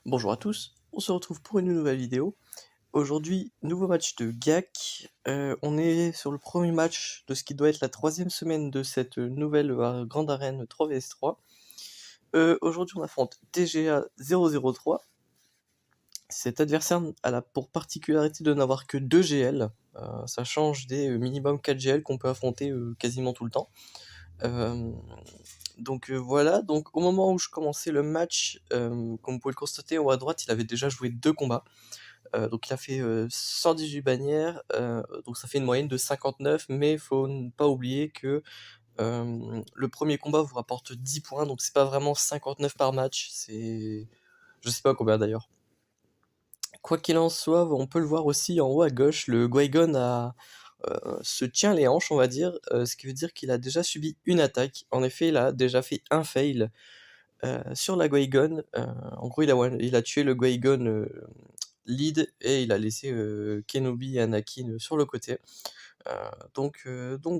Bonjour à tous, on se retrouve pour une nouvelle vidéo. Aujourd'hui, nouveau match de GAC. On est sur le premier match de ce qui doit être la troisième semaine de cette nouvelle grande arène 3vs3. Aujourd'hui, on affronte TGA 003. Cet adversaire a la pour particularité de n'avoir que 2 GL. Ça change des minimum 4 GL qu'on peut affronter quasiment tout le temps. Euh, voilà, donc au moment où je commençais le match, comme vous pouvez le constater en haut à droite, il avait déjà joué 2 combats. Donc il a fait 118 bannières, donc ça fait une moyenne de 59, mais il faut ne pas oublier que le premier combat vous rapporte 10 points, donc c'est pas vraiment 59 par match, c'est... je sais pas combien d'ailleurs. Quoi qu'il en soit, on peut le voir aussi en haut à gauche, le Guaygon se tient les hanches, on va dire, ce qui veut dire qu'il a déjà subi une attaque. En effet, il a déjà fait un fail sur la Guaygon. En gros, il a tué le Guaygon lead et il a laissé Kenobi et Anakin sur le côté. Donc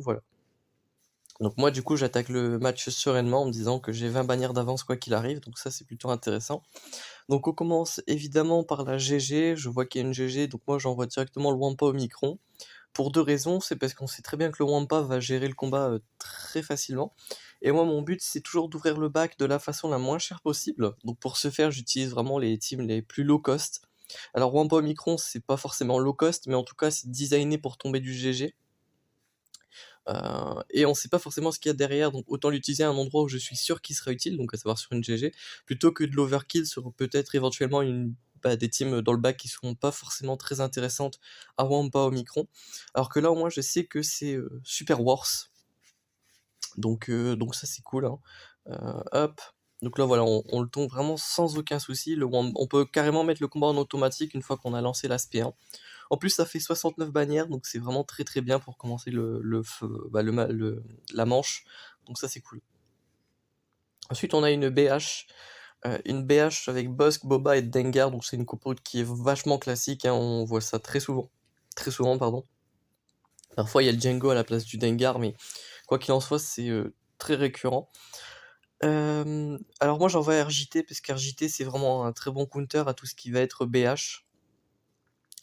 voilà. Donc moi du coup j'attaque le match sereinement en me disant que j'ai 20 bannières d'avance quoi qu'il arrive, donc ça c'est plutôt intéressant. Donc on commence évidemment par la GG, je vois qu'il y a une GG, donc moi j'envoie directement le Wampa au micron. Pour deux raisons, c'est parce qu'on sait très bien que le Wampa va gérer le combat très facilement. Et moi mon but c'est toujours d'ouvrir le back de la façon la moins chère possible. Donc pour ce faire j'utilise vraiment les teams les plus low cost. Alors Wampa au micron c'est pas forcément low cost, mais en tout cas c'est designé pour tomber du GG. Et on sait pas forcément ce qu'il y a derrière, donc autant l'utiliser à un endroit où je suis sûr qu'il sera utile, donc à savoir sur une GG, plutôt que de l'overkill sur peut-être éventuellement des teams dans le back qui seront pas forcément très intéressantes à Wampa au micron. Alors que là au moins je sais que c'est super worse, donc ça c'est cool, hein. Hop. Donc là voilà, on le tombe vraiment sans aucun souci. On peut carrément mettre le combat en automatique une fois qu'on a lancé l'aspect 1. En plus, ça fait 69 bannières, donc c'est vraiment très très bien pour commencer la manche. Donc ça c'est cool. Ensuite, on a une BH avec Bosk, Boba et Dengar, donc c'est une compo qui est vachement classique, hein, on voit ça très souvent. Très souvent, pardon. Parfois, il y a le Django à la place du Dengar, mais quoi qu'il en soit, c'est très récurrent. Alors moi, j'envoie RJT, parce qu'RJT, c'est vraiment un très bon counter à tout ce qui va être BH.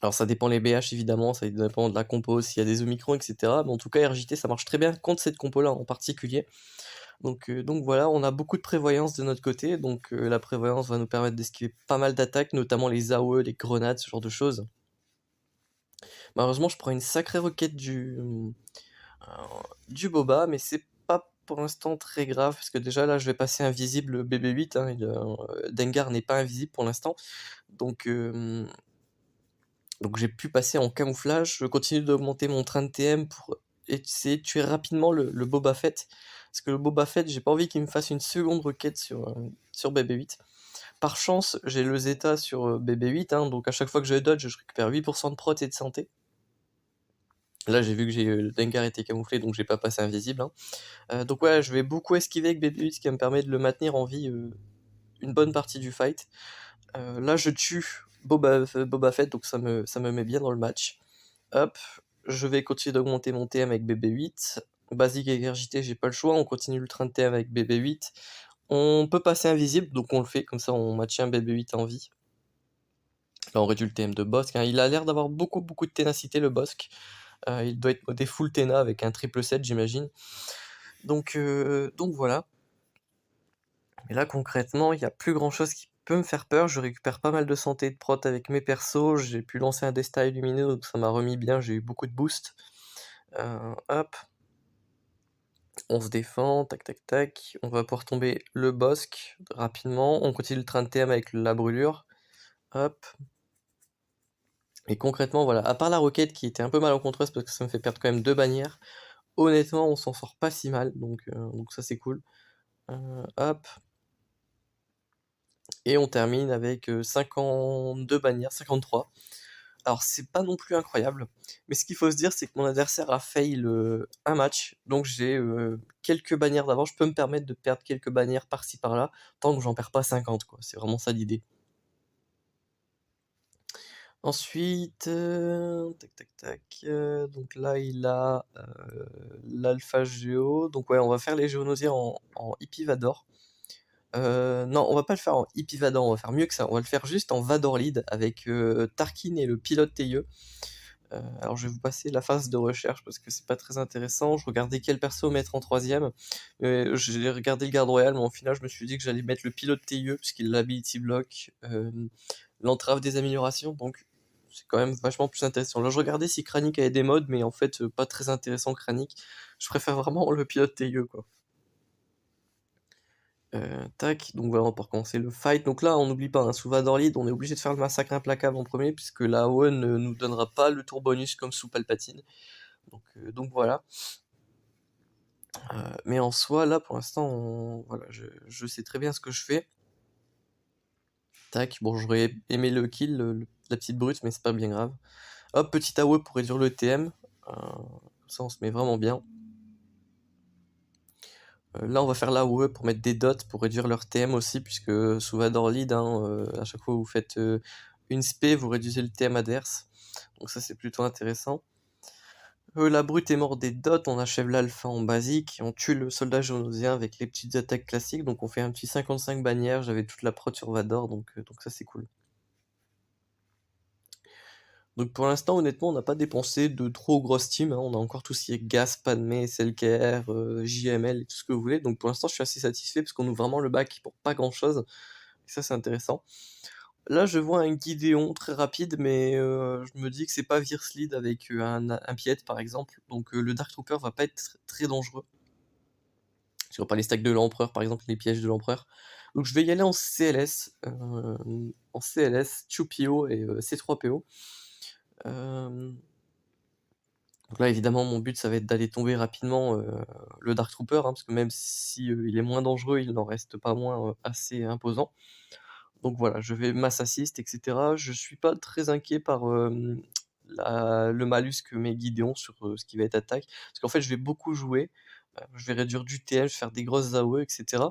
Alors ça dépend les BH évidemment, ça dépend de la compo, s'il y a des Omicron, etc. Mais en tout cas, RJT, ça marche très bien contre cette compo-là en particulier. Donc voilà, on a beaucoup de prévoyance de notre côté, donc la prévoyance va nous permettre d'esquiver pas mal d'attaques, notamment les AOE, les grenades, ce genre de choses. Malheureusement, je prends une sacrée requête du Boba, mais c'est pas pour l'instant très grave, parce que déjà là, je vais passer invisible BB8, hein, Dengar n'est pas invisible pour l'instant, donc... Donc j'ai pu passer en camouflage, je continue d'augmenter mon train de TM pour essayer de tuer rapidement le Boba Fett. Parce que le Boba Fett, j'ai pas envie qu'il me fasse une seconde requête sur BB8. Par chance, j'ai le Zeta sur BB8, hein, donc à chaque fois que je dodge, je récupère 8% de prot et de santé. Là j'ai vu que le Dengar était camouflé, donc j'ai pas passé invisible, hein. Donc ouais, je vais beaucoup esquiver avec BB8, ce qui me permet de le maintenir en vie une bonne partie du fight. Là je tue Boba Fett, donc ça me met bien dans le match. Hop, je vais continuer d'augmenter mon TM avec BB8. Basique avec RJT, j'ai pas le choix, on continue le train de TM avec BB8. On peut passer invisible, donc on le fait, comme ça on maintient BB8 en vie. Là on réduit le TM de Bossk, hein. Il a l'air d'avoir beaucoup de ténacité le Bossk. Il doit être modé full Téna avec un triple 7 j'imagine. Donc voilà. Et là concrètement, il n'y a plus grand chose qui peut me faire peur. Je récupère pas mal de santé et de prot avec mes persos. J'ai pu lancer un Destin illuminé, donc ça m'a remis bien, j'ai eu beaucoup de boost. Hop. On se défend, tac tac tac. On va pouvoir tomber le Bosque rapidement. On continue le train de TM avec la brûlure. Hop. Et concrètement, voilà, à part la roquette qui était un peu malencontreuse parce que ça me fait perdre quand même 2 bannières, honnêtement, on s'en sort pas si mal, donc ça c'est cool. Hop. Et on termine avec 52 bannières, 53. Alors c'est pas non plus incroyable, mais ce qu'il faut se dire c'est que mon adversaire a fail un match, donc j'ai quelques bannières d'avance, je peux me permettre de perdre quelques bannières par-ci par-là, tant que j'en perds pas 50 quoi, c'est vraiment ça l'idée. Ensuite, tac tac tac, donc là il a l'Alpha Géo, donc ouais on va faire les Géonosiers en Hippie Vador. Non, on va pas le faire en Hippie Vador, on va faire mieux que ça. On va le faire juste en Vador Lead avec Tarkin et le pilote Teyeux. Alors je vais vous passer la phase de recherche parce que c'est pas très intéressant. Je regardais quel perso mettre en troisième. J'ai regardé le garde royal, mais au final je me suis dit que j'allais mettre le pilote Teyeux puisqu'il l'ability block, l'entrave des améliorations, donc c'est quand même vachement plus intéressant. Là je regardais si Kranich avait des modes, mais en fait pas très intéressant Kranich. Je préfère vraiment le pilote Teyeux quoi. Tac, donc voilà, pour commencer le fight. Donc là, on n'oublie pas, hein, sous Vador Lead, on est obligé de faire le massacre implacable en premier, puisque la AOE ne nous donnera pas le tour bonus comme sous Palpatine. Donc voilà. Mais en soi, là, pour l'instant, voilà, je sais très bien ce que je fais. Tac, bon, j'aurais aimé le kill, la petite brute, mais c'est pas bien grave. Hop, petit AOE pour réduire le TM. Comme ça, on se met vraiment bien. Là, on va faire l'AOE pour mettre des dots, pour réduire leur TM aussi, puisque sous Vador Lead, hein, à chaque fois que vous faites une spé, vous réduisez le TM adverse. Donc ça, c'est plutôt intéressant. La brute est morte des dots, on achève l'alpha en basique, et on tue le soldat géonosien avec les petites attaques classiques. Donc on fait un petit 55 bannières, j'avais toute la prod sur Vador, donc ça c'est cool. Donc pour l'instant, honnêtement, on n'a pas dépensé de trop grosses teams, hein. On a encore tout ce qui est Gas, Padmé, Selker, JML et tout ce que vous voulez. Donc pour l'instant, je suis assez satisfait parce qu'on ouvre vraiment le bac pour pas grand chose. Et ça, c'est intéressant. Là, je vois un Gideon très rapide, mais je me dis que c'est pas Lead avec un Piet par exemple. Donc le Dark Trooper va pas être très dangereux. Sur pas les stacks de l'Empereur, par exemple, les pièges de l'Empereur. Donc je vais y aller en CLS. En CLS, 2PO et C3PO. Donc là, évidemment, mon but, ça va être d'aller tomber rapidement le Dark Trooper, hein, parce que même si il est moins dangereux, il n'en reste pas moins assez imposant. Donc voilà, je vais mass assist, etc. Je suis pas très inquiet par le malus que met Gideon sur ce qui va être attaque, parce qu'en fait, je vais beaucoup jouer, je vais réduire du TM, je vais faire des grosses AOE, etc.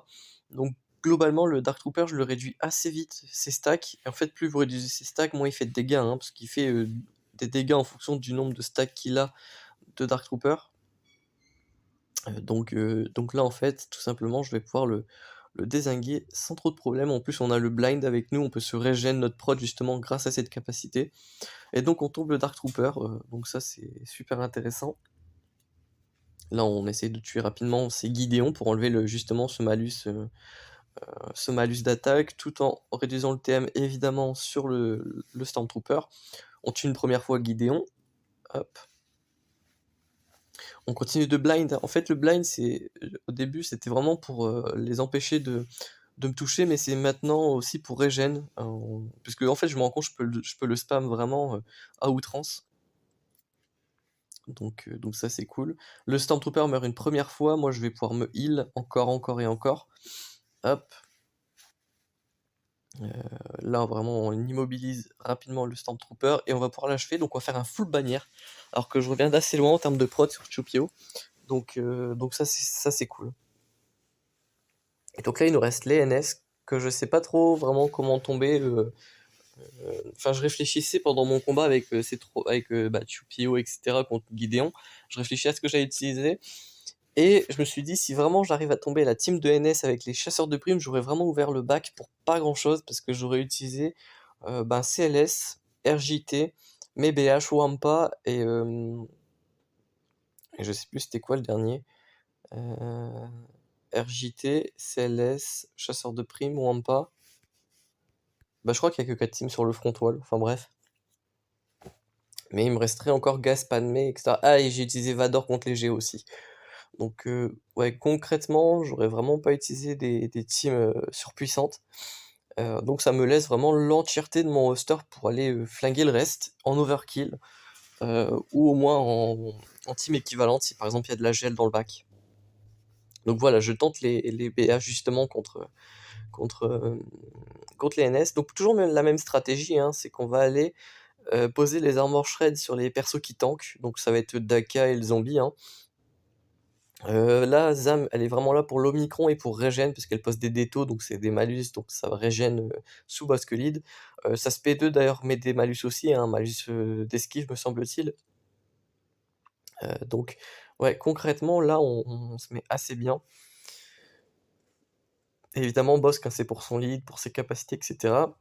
Donc globalement, le Dark Trooper, je le réduis assez vite, ses stacks, et en fait, plus vous réduisez ses stacks, moins il fait de dégâts, hein, parce qu'il fait des dégâts en fonction du nombre de stacks qu'il a de Dark Trooper. Donc là, en fait, tout simplement, je vais pouvoir le dézinguer sans trop de problèmes. En plus, on a le blind avec nous, on peut se régénérer notre prod justement grâce à cette capacité. Et donc, on tombe le Dark Trooper, donc ça, c'est super intéressant. Là, on essaie de tuer rapidement ces Gideon pour enlever justement ce malus d'attaque, tout en réduisant le TM évidemment sur le Stormtrooper. On tue une première fois Gideon, hop. On continue de blind. En fait, le blind, au début, c'était vraiment pour les empêcher de me toucher, mais c'est maintenant aussi pour régène. Parce que en fait, je me rends compte, je peux le spam vraiment à outrance. Donc ça, c'est cool. Le Stormtrooper meurt une première fois. Moi, je vais pouvoir me heal encore et encore. Hop. Là, vraiment, on immobilise rapidement le Stormtrooper et on va pouvoir l'achever. Donc, on va faire un full bannière. Alors que je reviens d'assez loin en termes de prod sur Chupio. Donc ça, c'est cool. Et donc là, il nous reste les NS que je sais pas trop vraiment comment tomber. Enfin, je réfléchissais pendant mon combat avec Chupio, etc. contre Gideon. Je réfléchissais à ce que j'allais utiliser. Et je me suis dit, si vraiment j'arrive à tomber la team de NS avec les chasseurs de primes, j'aurais vraiment ouvert le bac pour pas grand chose parce que j'aurais utilisé CLS, RJT, MeBH, Wampa et je sais plus c'était quoi le dernier. RJT, CLS, chasseur de primes, Wampa. Bah, je crois qu'il y a que 4 teams sur le front wall, enfin bref. Mais il me resterait encore Gas, Padmé, etc. Ah, et j'ai utilisé Vador contre les Géos aussi. Donc, ouais, concrètement, j'aurais vraiment pas utilisé des teams surpuissantes. Donc, ça me laisse vraiment l'entièreté de mon roster pour aller flinguer le reste en overkill. Ou au moins en team équivalente si par exemple il y a de la gel dans le bac. Donc voilà, je tente les BA justement contre les NS. Donc toujours la même stratégie, hein, c'est qu'on va aller poser les armor shreds sur les persos qui tankent. Donc ça va être Daka et le zombie, hein. Là, Zam, elle est vraiment là pour l'Omicron et pour régène, parce qu'elle pose des détos, donc c'est des malus, donc ça régène sous basque lead. Ça se P2 d'ailleurs met des malus aussi, hein, malus d'esquive me semble-t-il. Donc ouais, concrètement là on se met assez bien. Évidemment, boss quand c'est pour son lead, pour ses capacités, et cetera.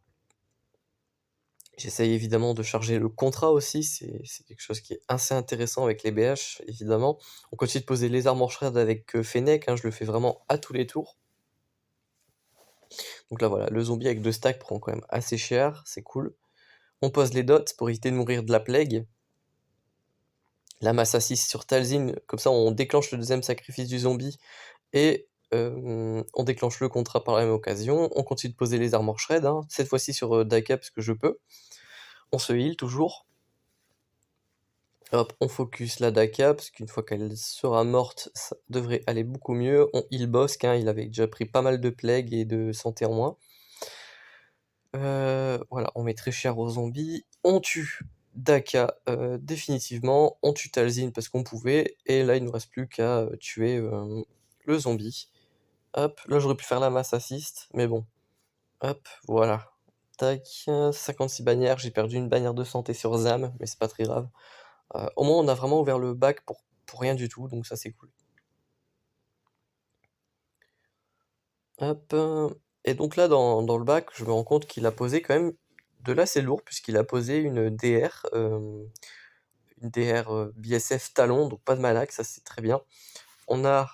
J'essaye évidemment de charger le contrat aussi, c'est quelque chose qui est assez intéressant avec les BH, évidemment. On continue de poser les armor shred avec, Fennec, hein, je le fais vraiment à tous les tours. Donc là, voilà, le zombie avec 2 stacks prend quand même assez cher, c'est cool. On pose les dots pour éviter de mourir de la plague. La masse à 6 sur Talzin, comme ça on déclenche le deuxième sacrifice du zombie et on déclenche le contrat par la même occasion. On continue de poser les armor shred, hein, cette fois-ci sur, Daka parce que je peux. On se heal toujours. Hop, on focus la Daka, parce qu'une fois qu'elle sera morte, ça devrait aller beaucoup mieux. On heal Bossk, hein, il avait déjà pris pas mal de plagues et de santé en moins. Voilà, on met très cher aux zombies. On tue Daka définitivement. On tue Talzin parce qu'on pouvait. Et là, il ne nous reste plus qu'à tuer le zombie. Hop, là j'aurais pu faire la masse assist, mais bon. Hop, voilà. Tac, 56 bannières, j'ai perdu une bannière de santé sur Zam, mais c'est pas très grave. Au moins on a vraiment ouvert le bac pour rien du tout, donc ça c'est cool. Hop, et donc là dans le bac, je me rends compte qu'il a posé quand même de l'assez lourd, puisqu'il a posé une DR, BSF Talon, donc pas de Malak, ça c'est très bien. On a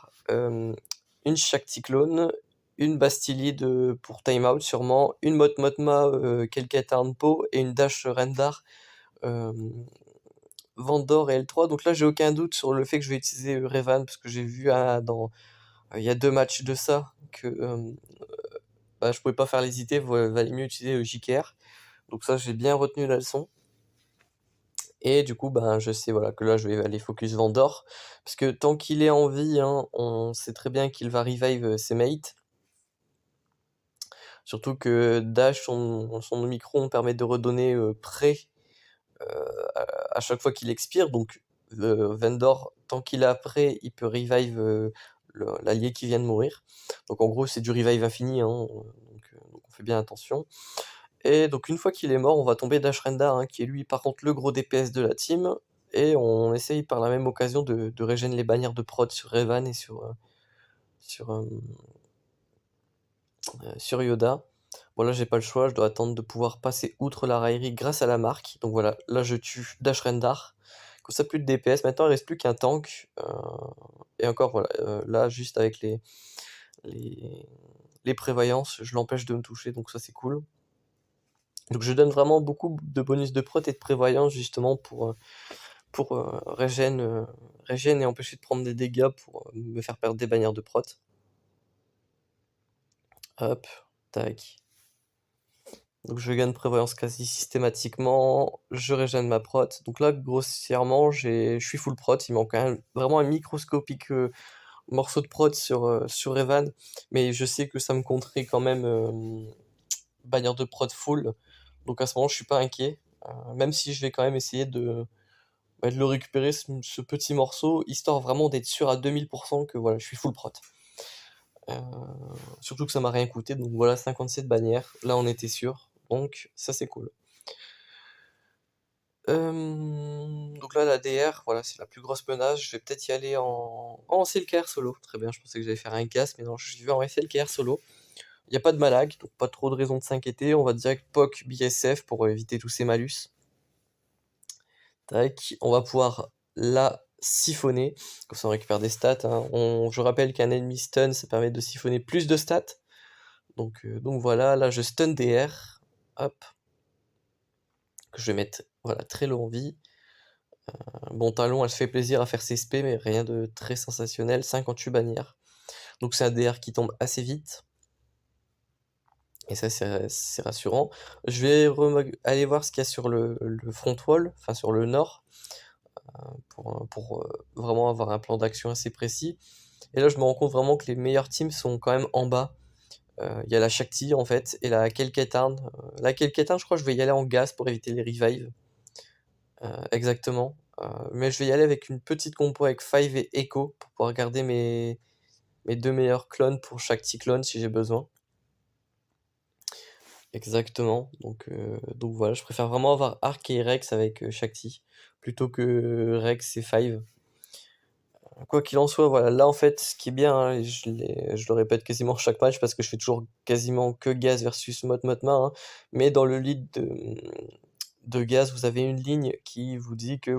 une Shakti Clone, une Bastillide pour Timeout sûrement, une Motmotma Kelket Arnpo et une Dash Rendar Vandor et L3. Donc là j'ai aucun doute sur le fait que je vais utiliser Revan, parce que j'ai vu il y a 2 matchs de ça que bah, je pouvais pas faire l'hésiter, valait mieux utiliser le JKR. Donc ça j'ai bien retenu la leçon. Et du coup, ben, je sais voilà, que là, je vais aller focus Vandor, parce que tant qu'il est en vie, hein, on sait très bien qu'il va revive ses mates. Surtout que Dash, son Omicron permet de redonner prêt à chaque fois qu'il expire. Donc Vendor, tant qu'il est après, il peut revive l'allié qui vient de mourir. Donc en gros, c'est du revive infini, hein, donc on fait bien attention. Et donc une fois qu'il est mort, on va tomber Dash Rendar, hein, qui est lui par contre le gros DPS de la team. Et on essaye par la même occasion de régénérer les bannières de prod sur Revan et sur, euh, sur Yoda. Bon là j'ai pas le choix, je dois attendre de pouvoir passer outre la raillerie grâce à la marque. Donc voilà, là je tue Dash Rendar. Comme ça plus de DPS, maintenant il reste plus qu'un tank. Et encore voilà, là juste avec les, les prévoyances, je l'empêche de me toucher, donc ça c'est cool. Donc je donne vraiment beaucoup de bonus de prot et de prévoyance justement pour régène et empêcher de prendre des dégâts pour me faire perdre des bannières de prot. Hop, tac. Donc je gagne prévoyance quasi systématiquement, je régène ma prot. Donc là, grossièrement, je suis full prot. Il manque quand même vraiment un microscopique morceau de prot sur Evan. Mais je sais que ça me compterait quand même bannière de prot full. Donc à ce moment, je suis pas inquiet. Même si je vais quand même essayer de le récupérer, ce petit morceau, histoire vraiment d'être sûr à 2000% que voilà, je suis full prot. Surtout que ça m'a rien coûté, donc voilà, 57 bannières, là on était sûr, donc ça c'est cool. Donc là la DR, voilà, c'est la plus grosse menace, je vais peut-être y aller en CLKR solo. Très bien, je pensais que j'allais faire un casse, mais non, je vais en CLKR solo. Il n'y a pas de Malak, donc pas trop de raison de s'inquiéter, on va direct POC BSF pour éviter tous ces malus. Tac, on va pouvoir la siphonner, comme ça on récupère des stats, hein. Je rappelle qu'un ennemi stun, ça permet de siphonner plus de stats. Donc voilà, là je stun DR, hop, que je vais mettre voilà, très low en vie. Bon, Talon, elle se fait plaisir à faire ses SP, mais rien de très sensationnel, 58 bannières. Donc c'est un DR qui tombe assez vite. Et ça, c'est rassurant. Je vais aller voir ce qu'il y a sur le front wall, enfin sur le nord, pour vraiment avoir un plan d'action assez précis. Et là, je me rends compte vraiment que les meilleurs teams sont quand même en bas. Il y a la Shakti en fait, et la Kelketarn. La Kelketarn, je crois que je vais y aller en gaz pour éviter les revives. Exactement. Mais je vais y aller avec une petite compo avec Five et Echo pour pouvoir garder mes 2 meilleurs clones pour chaque petit clone si j'ai besoin. Exactement. Donc voilà, je préfère vraiment avoir Arc et Rex avec Shakti plutôt que Rex et Five. Quoi qu'il en soit, voilà, là en fait, ce qui est bien, hein, et je le répète quasiment chaque match parce que je fais toujours quasiment que Gaz versus Motma, hein, mais dans le lead de Gaz, vous avez une ligne qui vous dit que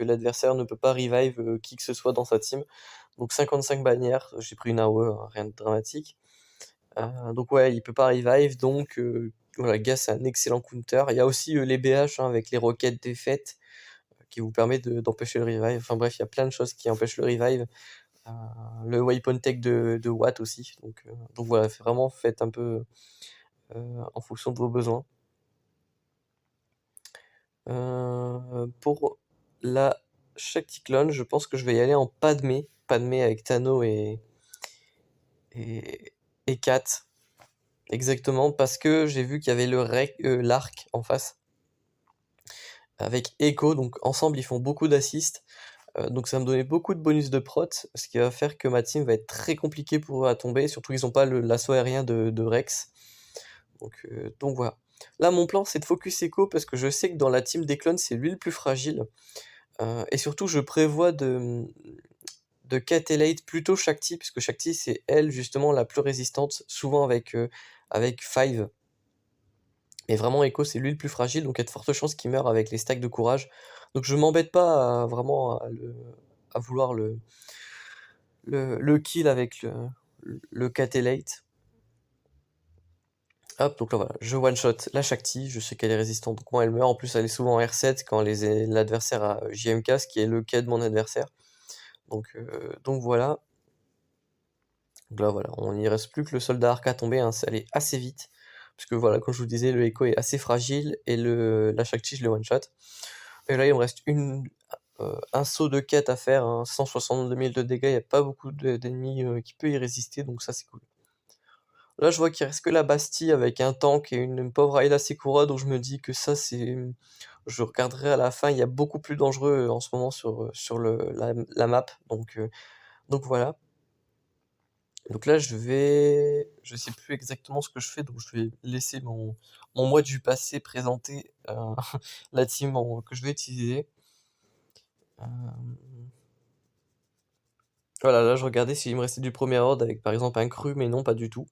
l'adversaire ne peut pas revive qui que ce soit dans sa team. Donc 55 bannières, j'ai pris une AOE, hein, rien de dramatique. Donc ouais, il peut pas revive, donc voilà, Gaz c'est un excellent counter. Il y a aussi les BH hein, avec les roquettes défaites qui vous permet d'empêcher le revive. Enfin bref, il y a plein de choses qui empêchent le revive. Le weapon tech de Watt aussi. Donc voilà, vraiment faites un peu en fonction de vos besoins. Pour la Shakti Clone, je pense que je vais y aller en Padmé. Padmé avec Tano et, et Kat. Exactement, parce que j'ai vu qu'il y avait l'arc en face. Avec Echo, donc ensemble ils font beaucoup d'assists. Donc ça me donnait beaucoup de bonus de prot, ce qui va faire que ma team va être très compliquée pour eux à tomber, surtout qu'ils n'ont pas l'assaut aérien de Rex. Donc voilà. Là mon plan c'est de focus Echo parce que je sais que dans la team des clones c'est lui le plus fragile. Et surtout je prévois de Catalate plutôt Shakti, puisque Shakti c'est elle justement la plus résistante, souvent avec Five. Et vraiment Echo c'est lui le plus fragile, donc il y a de fortes chances qu'il meure avec les stacks de courage. Donc je m'embête pas vraiment à vouloir le kill avec le Catalate. Hop, donc là voilà, je one-shot la Shakti, je sais qu'elle est résistante, donc moi elle meurt. En plus elle est souvent en R7 quand l'adversaire a JMK, ce qui est le cas de mon adversaire. Donc voilà. Donc là voilà, on n'y reste plus que le soldat arc à tomber, hein, ça allait assez vite. Parce que voilà, comme je vous disais, le Echo est assez fragile et la Shakti je le one-shot. Et là il me reste un saut de quête à faire, hein, 162 000 de dégâts, il n'y a pas beaucoup d'ennemis qui peuvent y résister, donc ça c'est cool. Là, je vois qu'il reste que la Bastille avec un tank et une pauvre Ayla Sekura, donc je me dis que ça, c'est. Je regarderai à la fin, il y a beaucoup plus dangereux en ce moment sur la map, donc voilà. Donc là, je sais plus exactement ce que je fais, donc je vais laisser mon moi du passé présenter la team que je vais utiliser. Euh, Voilà, là, je regardais s'il me restait du premier ordre avec par exemple un cru, mais non, pas du tout.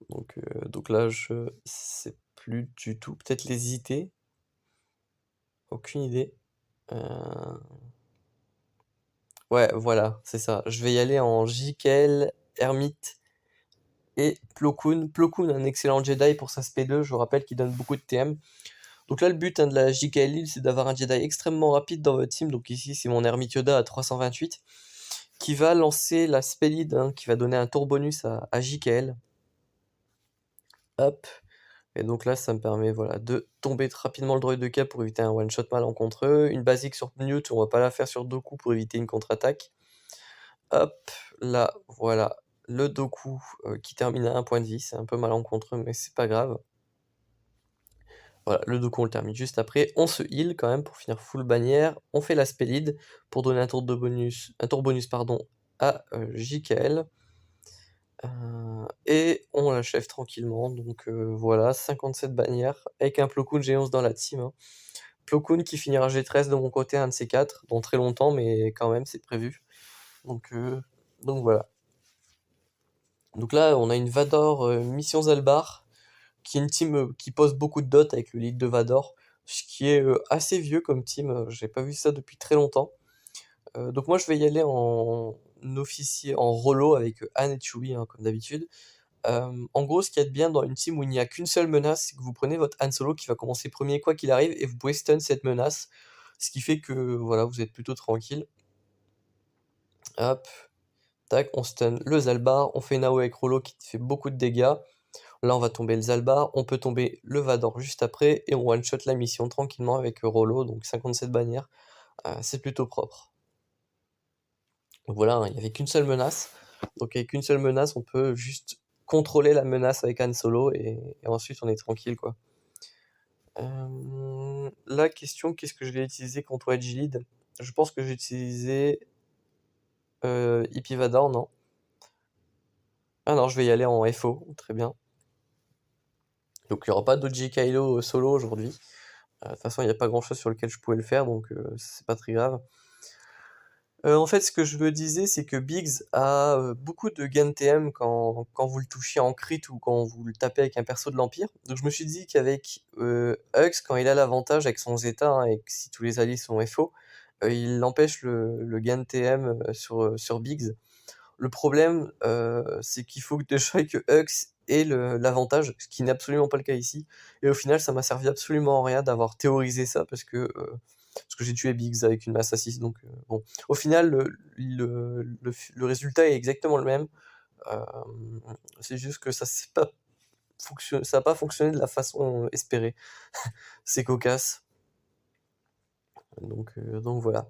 Donc là, je sais plus du tout. Peut-être les IT. Aucune idée. Euh, Ouais, voilà, c'est ça. Je vais y aller en JKL, Hermite et Plo Koon. Plo Koon, un excellent Jedi pour sa SP2, je vous rappelle qu'il donne beaucoup de TM. Donc là, le but hein, de la JKL, c'est d'avoir un Jedi extrêmement rapide dans votre team. Donc ici, c'est mon Hermite Yoda à 328 qui va lancer la Spellid, hein, qui va donner un tour bonus à JKL. Hop. Et donc là, ça me permet voilà, de tomber rapidement le droid de cap pour éviter un one-shot malencontreux. Une basique sur Newt, on va pas la faire sur Doku pour éviter une contre-attaque. Hop, là, voilà, le Doku qui termine à 1 point de vie. C'est un peu malencontreux, mais c'est pas grave. Voilà, le Doku, on le termine juste après. On se heal quand même pour finir full bannière. On fait la Spellid pour donner un tour bonus pardon, à JKL. Et on l'achève tranquillement. Donc voilà, 57 bannières avec un Plo Koon G11 dans la team, hein. Plo Koon qui finira G13 de mon côté, un de ces quatre, dans très longtemps, mais quand même, c'est prévu. Donc, euh, donc voilà. Donc là, on a une Vador Mission Zalbar, qui est une team qui pose beaucoup de dots avec le lead de Vador, ce qui est assez vieux comme team. J'ai pas vu ça depuis très longtemps. Donc moi, je vais y aller en officier, en rolo avec Anne et Chewie, hein, comme d'habitude. En gros, ce qu'il y a de bien dans une team où il n'y a qu'une seule menace, c'est que vous prenez votre Han Solo qui va commencer premier quoi qu'il arrive et vous pouvez stun cette menace, ce qui fait que voilà, vous êtes plutôt tranquille. Hop, tac, on stun le Zalbar, on fait une AOE avec Rolo qui fait beaucoup de dégâts. Là, on va tomber le Zalbar, on peut tomber le Vador juste après et on one-shot la mission tranquillement avec Rolo, donc 57 bannières. C'est plutôt propre. Donc voilà, hein, il n'y avait qu'une seule menace. Donc avec une seule menace, on peut juste contrôler la menace avec Han Solo et ensuite on est tranquille quoi. La question, qu'est-ce que je vais utiliser contre Wedge Lead? Je pense que je vais utiliser Hippie Vador, non? Ah non, je vais y aller en FO, très bien. Donc il n'y aura pas d'OG Kylo solo aujourd'hui. De toute façon, il n'y a pas grand chose sur lequel je pouvais le faire, donc c'est pas très grave. En fait, ce que je me disais, c'est que Biggs a beaucoup de gain TM quand vous le touchez en crit ou quand vous le tapez avec un perso de l'Empire. Donc je me suis dit qu'avec Hux, quand il a l'avantage avec son Zeta, hein, et que si tous les alliés sont FO, il empêche le gain TM sur Biggs. Le problème, c'est qu'il faut déjà que Hux ait l'avantage, ce qui n'est absolument pas le cas ici. Et au final, ça m'a servi absolument à rien d'avoir théorisé ça parce que j'ai tué Biggs avec une masse à 6. Donc bon, au final, le résultat est exactement le même. Euh, c'est juste que ça n'a pas fonctionné de la façon espérée. C'est cocasse. Donc voilà.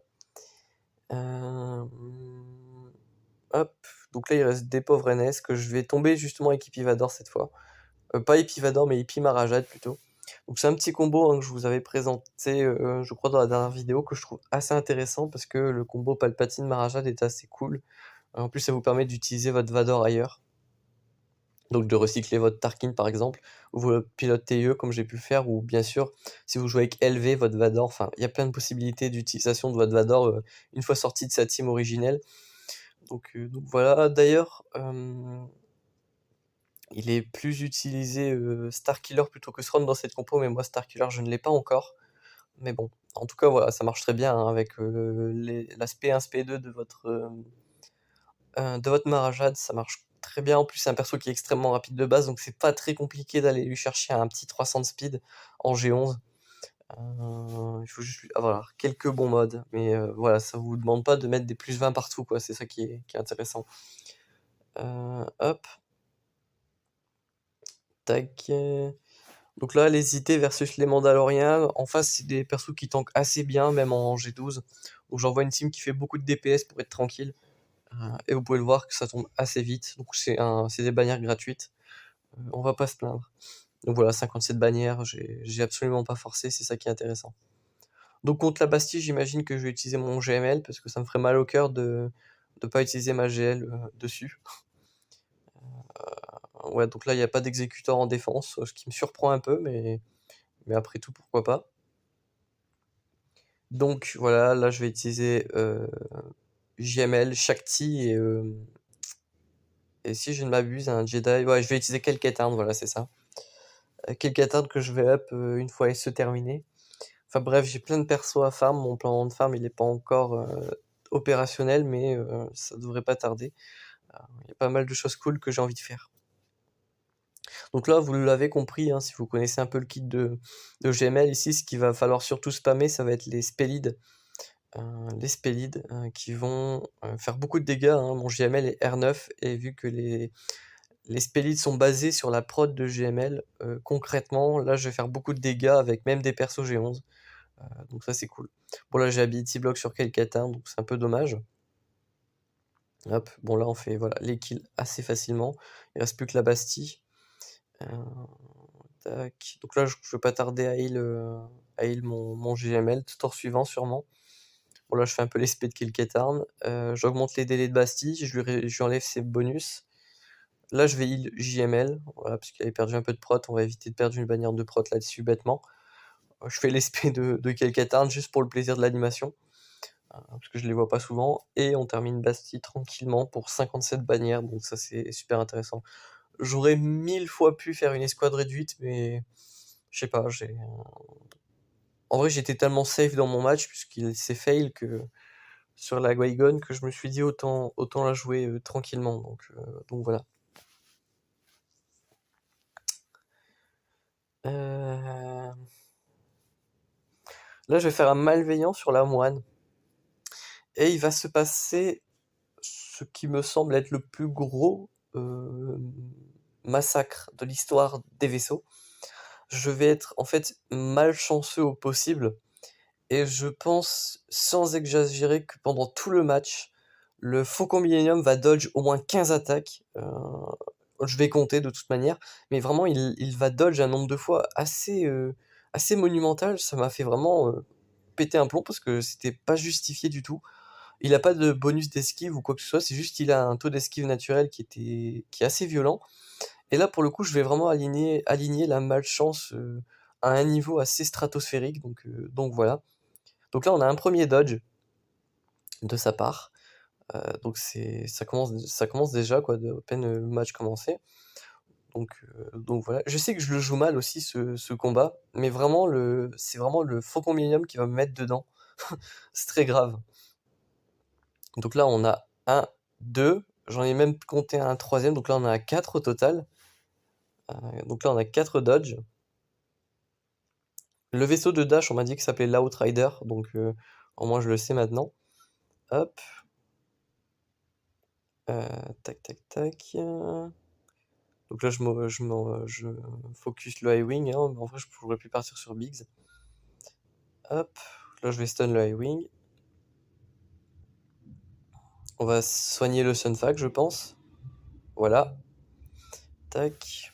Hop. Donc là, il reste des pauvres NS que je vais tomber justement avec Ipivador cette fois. Pas Ipivador, mais Ipimarajad plutôt. Donc c'est un petit combo, hein, que je vous avais présenté, je crois, dans la dernière vidéo, que je trouve assez intéressant parce que le combo Palpatine-Marajad est assez cool. En plus, ça vous permet d'utiliser votre Vador ailleurs. Donc de recycler votre Tarkin par exemple, ou votre pilote TIE comme j'ai pu le faire, ou bien sûr, si vous jouez avec LV, votre Vador, enfin, il y a plein de possibilités d'utilisation de votre Vador une fois sorti de sa team originelle. Donc voilà, d'ailleurs, il est plus utilisé Starkiller plutôt que Thrawn dans cette compo, mais moi Starkiller je ne l'ai pas encore. Mais bon, en tout cas voilà, ça marche très bien, hein, avec l'aspect 1 SP2 de votre Marajad, ça marche très bien. En plus, c'est un perso qui est extrêmement rapide de base, donc c'est pas très compliqué d'aller lui chercher un petit 300 de speed en G11. Il faut juste avoir quelques bons modes, mais voilà, ça vous demande pas de mettre des plus 20 partout, quoi. C'est ça qui est intéressant. Hop. Tac. Donc là, les IT versus les Mandaloriens. En face, c'est des persos qui tankent assez bien, même en G12. Donc j'envoie une team qui fait beaucoup de DPS pour être tranquille. Et vous pouvez le voir que ça tombe assez vite. Donc c'est des bannières gratuites. On va pas se plaindre. Donc voilà, 57 bannières, j'ai absolument pas forcé, c'est ça qui est intéressant. Donc contre la Bastille, j'imagine que je vais utiliser mon GML parce que ça me ferait mal au cœur de ne pas utiliser ma GL dessus. Ouais, donc là, il n'y a pas d'exécuteur en défense, ce qui me surprend un peu, mais après tout, pourquoi pas. Donc voilà, là, je vais utiliser JML, Shakti et si je ne m'abuse, un Jedi. Ouais, je vais utiliser Kelketarn, voilà, c'est ça. Kelketarn que je vais up une fois se terminer. Enfin bref, j'ai plein de persos à farm. Mon plan de farm, il n'est pas encore opérationnel, mais ça devrait pas tarder. Il y a pas mal de choses cool que j'ai envie de faire. Donc là, vous l'avez compris, hein, si vous connaissez un peu le kit de GML, ici, ce qu'il va falloir surtout spammer, ça va être les spellids. Qui vont faire beaucoup de dégâts, hein. Mon GML est R9, et vu que les spellids sont basés sur la prod de GML, concrètement, là, je vais faire beaucoup de dégâts avec même des persos G11. Donc ça, c'est cool. Bon, là, j'ai Ability Block sur Kelkatin, donc c'est un peu dommage. Hop, bon, là, on fait voilà, les kills assez facilement. Il reste plus que la Bastille. Tac. Donc là, je vais pas tarder à heal mon GML, tour suivant sûrement. Bon, là, je fais un peu les spé de Kelkatarn. J'augmente les délais de Bastille, je lui enlève ses bonus. Là, je vais heal JML, voilà, parce qu'il avait perdu un peu de prot. On va éviter de perdre une bannière de prot là-dessus bêtement. Je fais les spé de Kelkatarn juste pour le plaisir de l'animation, parce que je les vois pas souvent. Et on termine Bastille tranquillement pour 57 bannières, donc ça, c'est super intéressant. J'aurais 1000 fois pu faire une escouade réduite, mais je sais pas, en vrai, j'étais tellement safe dans mon match, puisqu'il s'est fail que sur la Qui-Gon, que je me suis dit autant la jouer tranquillement. Donc voilà. Là, je vais faire un malveillant sur la moine. Et il va se passer ce qui me semble être le plus gros massacre de l'histoire des vaisseaux. Je vais être en fait malchanceux au possible. Et je pense, sans exagérer, que pendant tout le match, le Faucon Millenium va dodge au moins 15 attaques. Je vais compter de toute manière. Mais vraiment, il va dodge un nombre de fois assez monumental. Ça m'a fait vraiment péter un plomb parce que c'était pas justifié du tout. Il a pas de bonus d'esquive ou quoi que ce soit. C'est juste qu'il a un taux d'esquive naturel qui est assez violent. Et là, pour le coup, je vais vraiment aligner la malchance à un niveau assez stratosphérique. Donc voilà. Donc là, on a un premier dodge. de sa part. Donc ça commence déjà quoi, à peine le match commencé. Donc voilà. Je sais que je le joue mal aussi ce combat, mais vraiment c'est vraiment le Faucon Millenium qui va me mettre dedans. C'est très grave. Donc là on a un, 2, j'en ai même compté un troisième, donc là on en a 4 au total. Donc là on a 4 dodge. Le vaisseau de dash, on m'a dit que ça s'appelait l'Outrider, donc au moins je le sais maintenant. Hop. Tac tac tac. Donc là je focus le High Wing, hein, mais en vrai j'aurais pu partir sur Biggs. Hop, là je vais stun le High Wing. On va soigner le Sunfac, je pense. Voilà. Tac.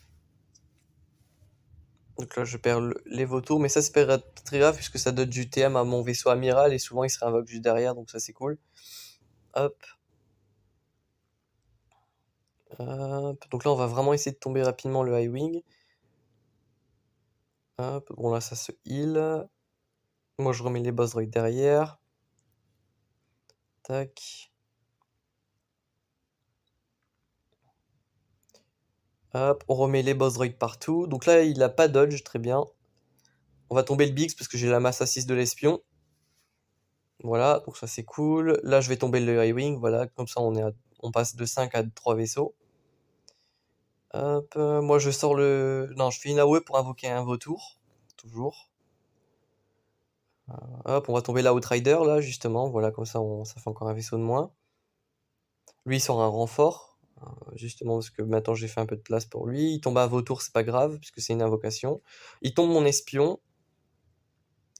Donc là je perds les vautours, mais ça c'est pas très grave puisque ça donne du TM à mon vaisseau amiral et souvent il se réinvoque juste derrière, donc ça c'est cool. Hop. Hop. Donc là on va vraiment essayer de tomber rapidement le High Wing. Hop. Bon là ça se heal. Moi je remets les boss droids derrière. Tac. Hop, on remet les boss droids partout. Donc là, il a pas dodge, très bien. On va tomber le Biggs parce que j'ai la masse à 6 de l'espion. Voilà, donc ça c'est cool. Là, je vais tomber le High Wing, voilà, comme ça on passe de 5 à 3 vaisseaux. Hop, moi je sors le... Non, je fais une AOE pour invoquer un vautour, toujours. Hop, on va tomber l'Outrider, là, justement, voilà, comme ça, ça fait encore un vaisseau de moins. Lui, il sort un renfort, justement parce que maintenant j'ai fait un peu de place pour lui. Il tombe à vautour, c'est pas grave, puisque c'est une invocation. Il tombe mon espion.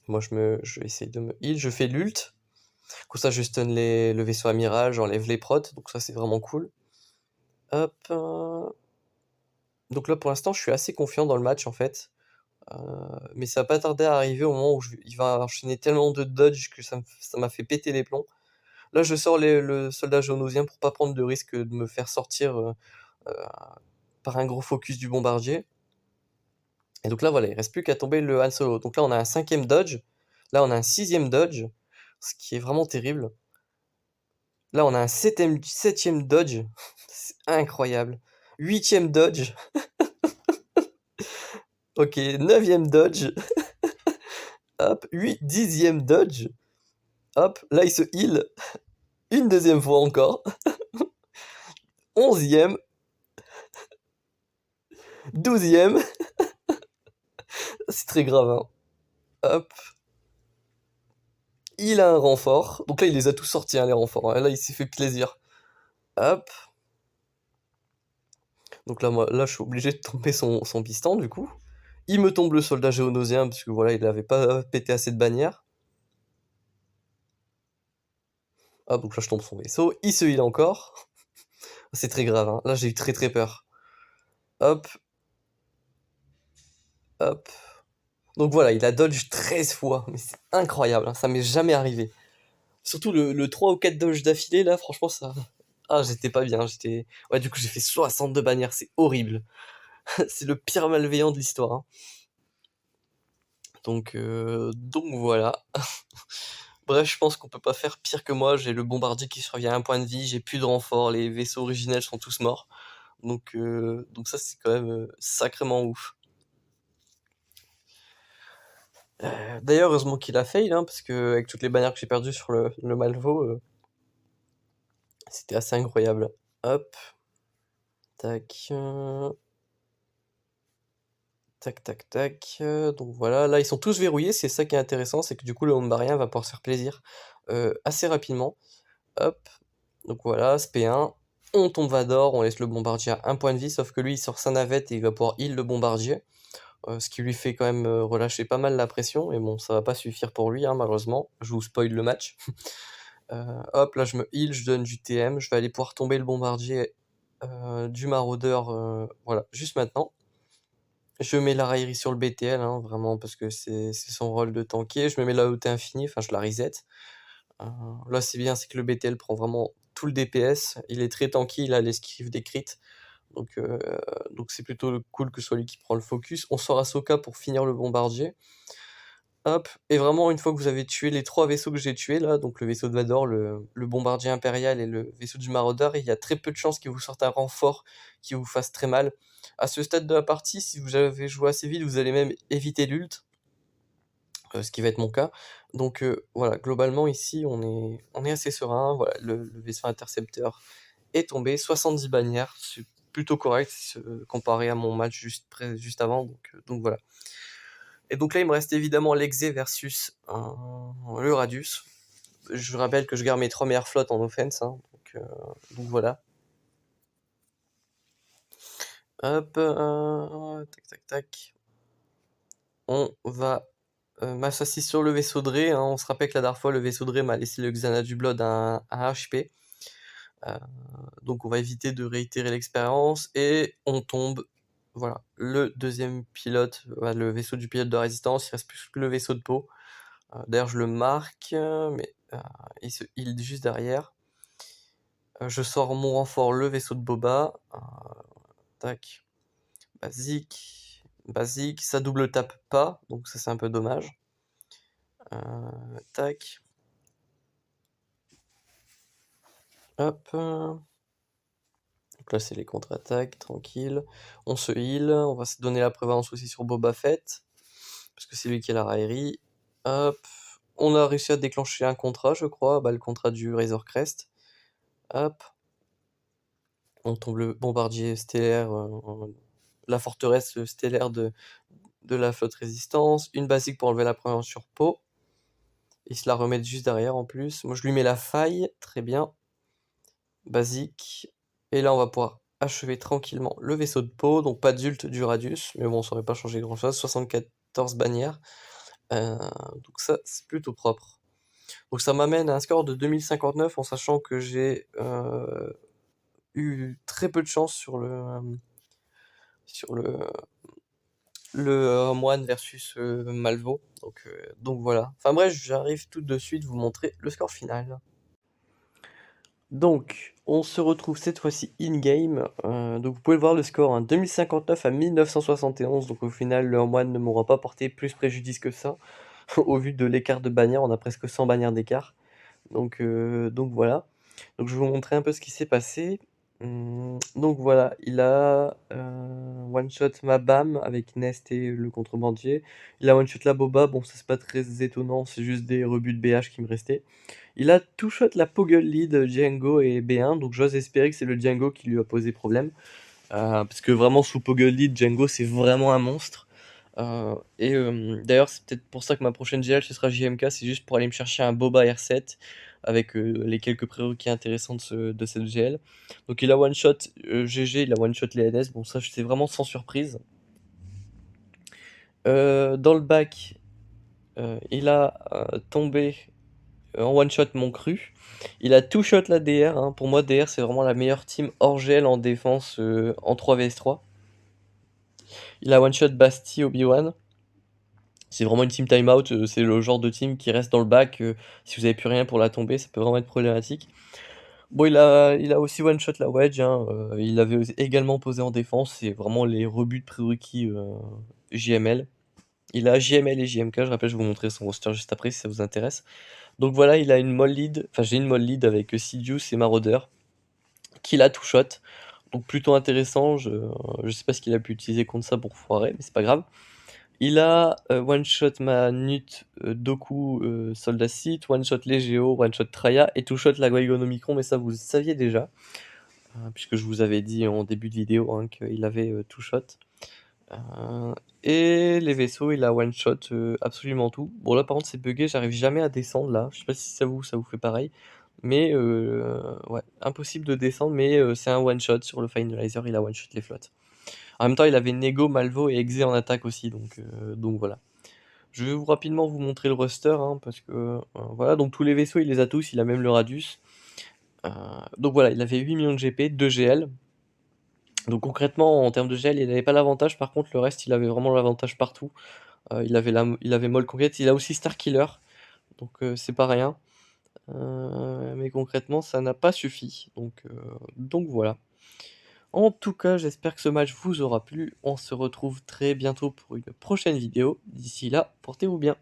Moi, je vais essayer de me heal. Je fais l'ult. Comme ça, je stun le vaisseau amiral, j'enlève les prots. Donc ça, c'est vraiment cool. Hop. Donc là, pour l'instant, je suis assez confiant dans le match, en fait. Mais ça va pas tarder à arriver au moment où il va enchaîner tellement de dodge que ça m'a fait péter les plombs. Là, je sors le soldat jaunosien pour pas prendre de risque de me faire sortir euh, par un gros focus du bombardier. Et donc là, voilà, il reste plus qu'à tomber le Han Solo. Donc là, on a un 5ème dodge. Là, on a un 6ème dodge. Ce qui est vraiment terrible. Là, on a un 7ème dodge. C'est incroyable. 8ème dodge. Ok, 9ème dodge. Hop, 10ème dodge. Hop, là, il se heal. Une deuxième fois encore. 11ème. 12ème. C'est très grave, hein. Hop. Il a un renfort. Donc là, il les a tous sortis, hein, les renforts, hein. Là, il s'est fait plaisir. Hop. Donc là, là, je suis obligé de tomber son piston, du coup. Il me tombe le soldat géonosien, parce que voilà, il n'avait pas pété assez de bannières. Ah, donc là, je tombe son vaisseau. Il se heal encore. C'est très grave, hein. Là, j'ai eu très très peur. Hop. Hop. Donc voilà, il a dodge 13 fois. Mais c'est incroyable, hein. Ça m'est jamais arrivé. Surtout le 3 ou 4 dodge d'affilée, là, franchement, ça... Ah, j'étais pas bien. Ouais, du coup, j'ai fait 62 bannières. C'est horrible. C'est le pire malveillant de l'histoire, hein. Donc voilà. Bref, je pense qu'on peut pas faire pire que moi. J'ai le bombardier qui survient à un point de vie, j'ai plus de renfort, les vaisseaux originels sont tous morts. Donc ça, c'est quand même sacrément ouf. D'ailleurs, heureusement qu'il a fail, hein, parce que avec toutes les bannières que j'ai perdues sur le Malvo, c'était assez incroyable. Hop. Tac. Tac, tac, tac. Donc voilà, là, ils sont tous verrouillés. C'est ça qui est intéressant, c'est que du coup, le bombardier va pouvoir se faire plaisir assez rapidement. Hop. Donc voilà, SP1. On tombe Vador, on laisse le bombardier à un point de vie, sauf que lui, il sort sa navette et il va pouvoir heal le bombardier. Ce qui lui fait quand même relâcher pas mal la pression, mais bon, ça va pas suffire pour lui, hein, malheureusement. Je vous spoil le match. Hop, là je me heal, je donne du TM, je vais aller pouvoir tomber le bombardier du maraudeur, voilà, juste maintenant. Je mets la raillerie sur le BTL, hein, vraiment, parce que c'est son rôle de tanker. Je me mets la OT infinie, enfin je la reset. Là c'est bien, c'est que le BTL prend vraiment tout le DPS, il est très tanky, il a l'esquive des crits. Donc c'est plutôt cool que ce soit lui qui prend le focus. On sort Ahsoka pour finir le bombardier. Hop, et vraiment une fois que vous avez tué les 3 vaisseaux que j'ai tués là, donc le vaisseau de Vador, le bombardier impérial et le vaisseau du maraudeur, il y a très peu de chances qu'il vous sorte un renfort qui vous fasse très mal. À ce stade de la partie, si vous avez joué assez vite, vous allez même éviter l'ult, ce qui va être mon cas. Donc voilà, globalement ici on est assez serein, voilà, le vaisseau intercepteur est tombé, 70 bannières, c'est plutôt correct comparé à mon match juste avant, donc voilà. Et donc là, il me reste évidemment l'Exe versus le Radius. Je rappelle que je garde mes 3 meilleures flottes en offense, hein, donc voilà. Hop, tac tac tac. On va m'associer sur le vaisseau de Ré, hein. On se rappelle que la dernière fois, le vaisseau de Ré m'a laissé le Xana du Blood à 1 HP. Donc on va éviter de réitérer l'expérience, et on tombe, voilà, le deuxième pilote, le vaisseau du pilote de résistance, il reste plus que le vaisseau de peau. D'ailleurs je le marque, mais il se heal juste derrière. Je sors mon renfort, le vaisseau de Boba. Tac. Basique. Basique. Ça double tape pas, donc ça c'est un peu dommage. Tac. Hop. Donc là c'est les contre-attaques, tranquille. On se heal. On va se donner la prévalence aussi sur Boba Fett, parce que c'est lui qui a la raillerie. Hop. On a réussi à déclencher un contrat, je crois. Le contrat du Razor Crest. Hop. On tombe le bombardier stellaire, la forteresse stellaire de la flotte résistance. Une basique pour enlever la prévalence sur Poe. Ils se la remettent juste derrière en plus. Moi je lui mets la faille, très bien. Basique. Et là on va pouvoir achever tranquillement le vaisseau de Poe. Donc pas d'ult du Radius, mais bon ça aurait pas changé grand chose. 74 bannières. Donc ça c'est plutôt propre. Donc ça m'amène à un score de 2059, en sachant que j'ai eu très peu de chance sur le moine versus Malvo. Donc voilà. Enfin bref, j'arrive tout de suite vous montrer le score final. Donc, on se retrouve cette fois-ci in-game. Donc vous pouvez voir le score, hein, 2059 à 1971. Donc au final, le moine ne m'aura pas porté plus préjudice que ça. Au vu de l'écart de bannières, on a presque 100 bannières d'écart. Donc voilà. Donc je vais vous montrer un peu ce qui s'est passé. Donc voilà, il a one-shot ma Bam avec Nest et le contrebandier. Il a one-shot la Boba, bon ça c'est pas très étonnant, c'est juste des rebuts de BH qui me restaient. Il a two-shot la Poggle Lead Django et B1, donc j'ose espérer que c'est le Django qui lui a posé problème. Parce que vraiment sous Poggle Lead, Django c'est vraiment un monstre. D'ailleurs, c'est peut-être pour ça que ma prochaine GL ce sera JMK, c'est juste pour aller me chercher un Boba R7 avec les quelques prérequis intéressants de cette GL. Donc il a one shot GG, il a one shot les NS, bon ça c'est vraiment sans surprise. Dans le bac, il a tombé en one shot mon cru. Il a two shot la DR, hein. Pour moi DR c'est vraiment la meilleure team hors GL en défense en 3vs3. Il a one shot Basti Obi-Wan. C'est vraiment une team timeout, c'est le genre de team qui reste dans le bac, si vous avez plus rien pour la tomber, ça peut vraiment être problématique. Bon, il a aussi one shot la wedge, hein, il avait également posé en défense, c'est vraiment les rebuts de prérequis JML. Il a JML et JMK, je rappelle, je vais vous montrer son roster juste après si ça vous intéresse. Donc voilà, il a une molle lead, enfin j'ai une molle lead avec Sidious et Marauder, qu'il a two shot. Donc plutôt intéressant, je sais pas ce qu'il a pu utiliser contre ça pour foirer, mais c'est pas grave. Il a one shot Manut, Doku, Soldat Sith, one shot Legeo, one shot Traya et two shot la Qui-Gon Omicron, mais ça vous le saviez déjà, puisque je vous avais dit en début de vidéo, hein, qu'il avait two shot. Et les vaisseaux, il a one shot absolument tout. Bon là par contre c'est bugué, j'arrive jamais à descendre là, je sais pas si ça vous fait pareil, mais ouais, impossible de descendre, mais c'est un one shot sur le finalizer, il a one shot les flottes. En même temps, il avait Nego, Malvo et Exe en attaque aussi, donc voilà. Je vais rapidement vous montrer le roster, hein, parce que voilà, donc tous les vaisseaux, il les a tous, il a même le Radius. Donc voilà, il avait 8 millions de GP, 2 GL. Donc concrètement, en termes de GL, il n'avait pas l'avantage, par contre, le reste, il avait vraiment l'avantage partout. Il avait Molle Conquête, il a aussi Starkiller, donc c'est pas rien. Mais concrètement, ça n'a pas suffi, donc voilà. En tout cas, j'espère que ce match vous aura plu. On se retrouve très bientôt pour une prochaine vidéo. D'ici là, portez-vous bien.